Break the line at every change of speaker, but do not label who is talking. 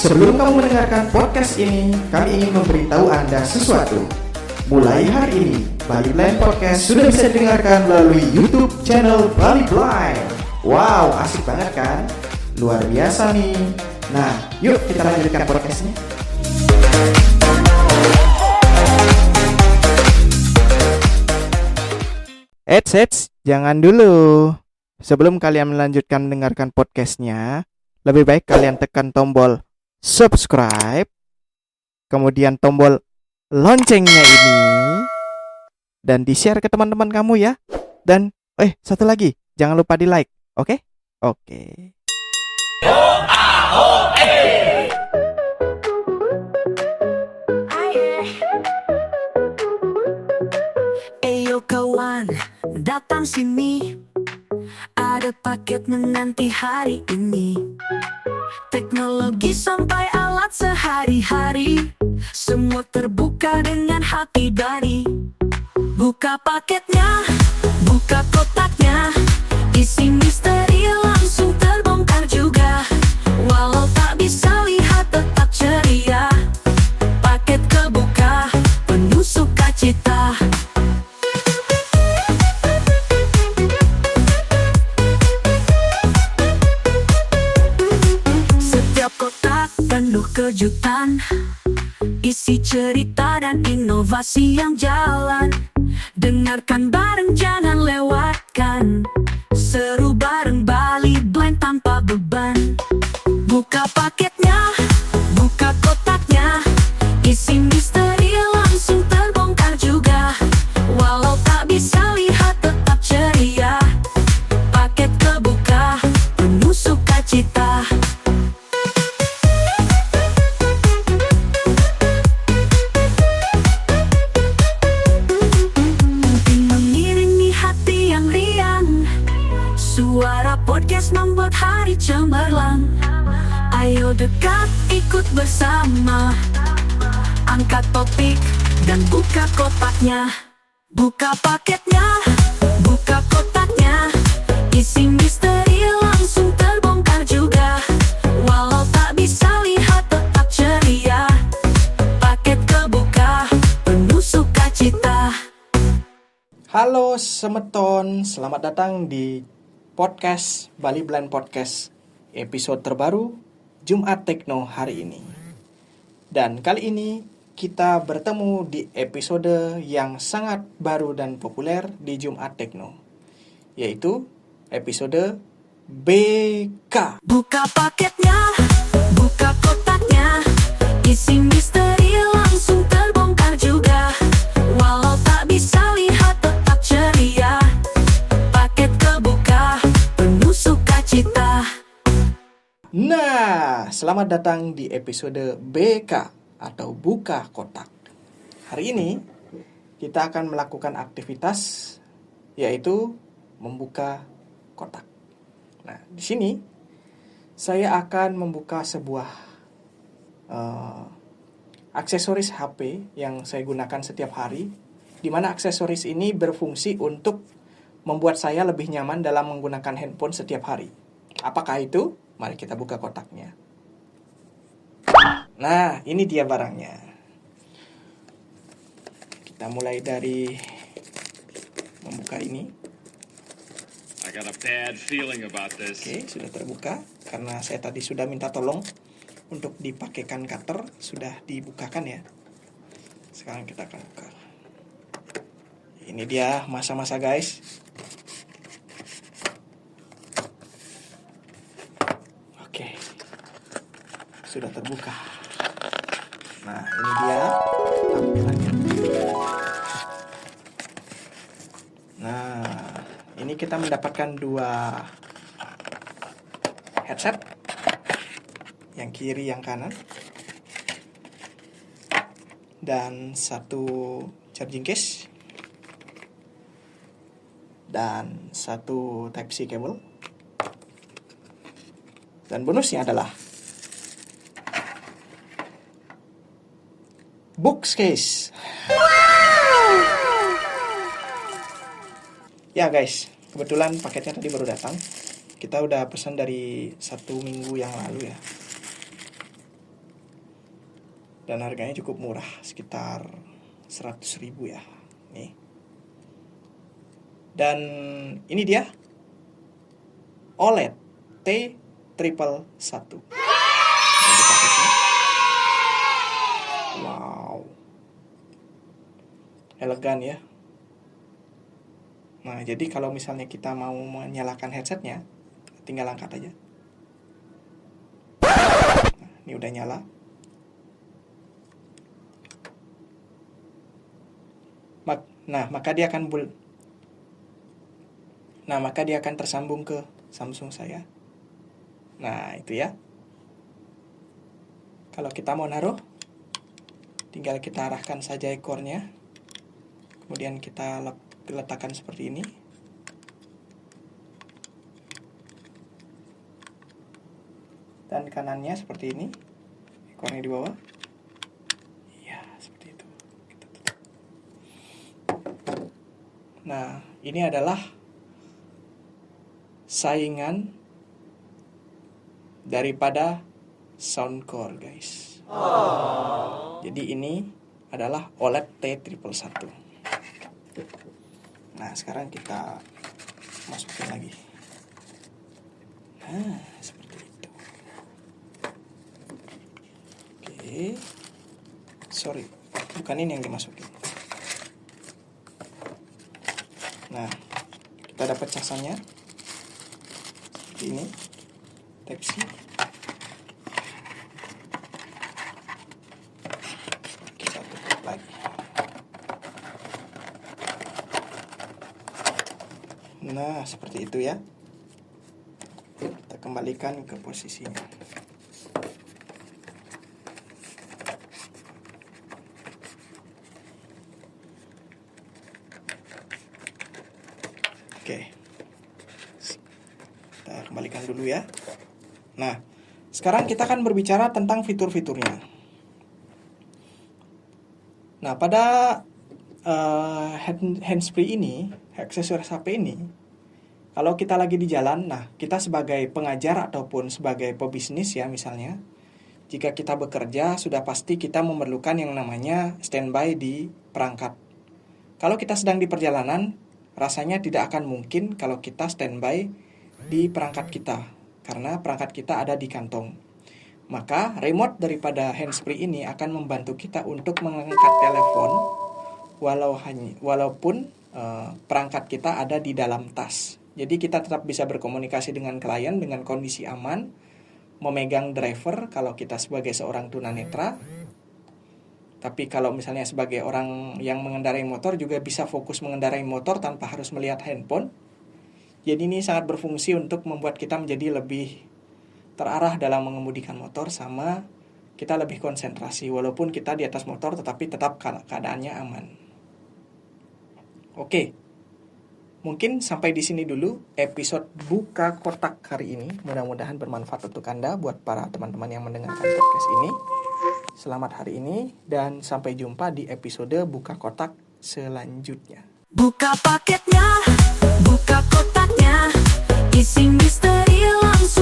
Sebelum kamu mendengarkan podcast ini, kami ingin memberitahu Anda sesuatu. Mulai hari ini, Bali Blind Podcast sudah bisa didengarkan melalui YouTube channel Bali Blind. Wow, asik banget kan? Luar biasa nih. Nah, yuk kita lanjutkan podcastnya. Eits, jangan dulu. Sebelum kalian melanjutkan mendengarkan podcastnya, lebih baik kalian tekan tombol subscribe, kemudian tombol loncengnya ini, dan di-share ke teman-teman kamu ya. Dan satu lagi, jangan lupa di-like, oke? Oke.
Eyo kawan, datang sini. Ada paket menanti hari ini. Teknologi sampai alat sehari-hari, semua terbuka dengan hati berani. Buka paketnya, buka kotaknya, isi misteri langsung terbongkar juga. Walau tak bisa lihat tetap ceria, paket kebuka, penuh sukacita. Penuh kejutan, isi cerita dan inovasi yang jalan. Dengarkan bareng, jangan lewatkan. Seru bareng Bali Blind tanpa beban. Buka paketnya, buka kotaknya, isi misteri langsung terbongkar juga. Walau tak bisa lihat tetap ceria, paket kebuka, penuh sukacita. Suara podcast membuat hari cemerlang. Ayo dekat, ikut bersama. Angkat topik dan buka kotaknya. Buka paketnya, buka kotaknya, isi misteri langsung terbongkar juga. Walau tak bisa lihat tetap ceria, paket kebuka, penuh sukacita.
Halo semeton, selamat datang di podcast Bali Blind Podcast episode terbaru Jumat Tekno hari ini. Dan kali ini kita bertemu di episode yang sangat baru dan populer di Jumat Tekno, yaitu episode BK.
Buka paketnya, buka kotaknya, isi misteri langsung terbongkar juga. Walau tak bisa lihat tetap ceria, paket kebuka, penuh sukacita.
Nah, selamat datang di episode BK atau Buka Kotak. Hari ini kita akan melakukan aktivitas yaitu membuka kotak. Nah, di sini saya akan membuka sebuah aksesoris HP yang saya gunakan setiap hari, di mana aksesoris ini berfungsi untuk membuat saya lebih nyaman dalam menggunakan handphone setiap hari. Apakah itu? Mari kita buka kotaknya. Nah, ini dia barangnya. Kita mulai dari membuka ini.
I got a bad feeling about this.
Oke, sudah terbuka. Karena saya tadi sudah minta tolong untuk dipakaikan cutter, sudah dibukakan ya. Sekarang kita akan buka. Ini dia masa-masa guys. Oke, sudah terbuka. Nah, ini dia tampilannya. Nah, ini kita mendapatkan dua headset, yang kiri yang kanan, dan satu charging case, dan satu Type-C cable. Dan bonusnya adalah box case. Ya guys, kebetulan paketnya tadi baru datang. Kita udah pesan dari 1 minggu yang lalu ya. Dan harganya cukup murah, sekitar 100.000 ya. Nih. Dan ini dia OLED T111. Wow, elegan ya. Nah, jadi kalau misalnya kita mau menyalakan headsetnya, tinggal angkat aja. Nah, ini udah nyala. Maka dia akan tersambung ke Samsung saya. Nah, itu ya. Kalau kita mau naruh, tinggal kita arahkan saja ekornya. Kemudian kita letakkan seperti ini. Dan kanannya seperti ini. Ekornya di bawah. Ya, seperti itu. Kita tutup. Nah, ini adalah saingan daripada Soundcore, guys. Jadi ini adalah OLED T111. Nah, sekarang kita masukin lagi. Nah, seperti itu. Oke. Sorry, bukan ini yang dimasukin. Nah, kita dapat casannya seperti ini. Type C. Kita tutup lagi. Nah, seperti itu ya. Kita kembalikan ke posisinya. Oke. Kita kembalikan dulu ya. Nah, sekarang kita akan berbicara tentang fitur-fiturnya. Nah, pada handsfree ini, aksesoris HP ini, kalau kita lagi di jalan, nah kita sebagai pengajar ataupun sebagai pebisnis ya misalnya, jika kita bekerja sudah pasti kita memerlukan yang namanya standby di perangkat. Kalau kita sedang di perjalanan, rasanya tidak akan mungkin kalau kita standby di perangkat kita, karena perangkat kita ada di kantong. Maka remote daripada handsfree ini akan membantu kita untuk mengangkat telepon walaupun perangkat kita ada di dalam tas. Jadi kita tetap bisa berkomunikasi dengan klien dengan kondisi aman, memegang driver kalau kita sebagai seorang tunanetra. Tapi kalau misalnya sebagai orang yang mengendarai motor juga bisa fokus mengendarai motor tanpa harus melihat handphone. Jadi ini sangat berfungsi untuk membuat kita menjadi lebih terarah dalam mengemudikan motor, sama kita lebih konsentrasi walaupun kita di atas motor tetapi tetap keadaannya aman. Oke. Mungkin sampai di sini dulu episode buka kotak hari ini. Mudah-mudahan bermanfaat untuk Anda buat para teman-teman yang mendengarkan podcast ini. Selamat hari ini dan sampai jumpa di episode buka kotak selanjutnya.
Buka paketnya, buka kotaknya, isi misteri langsung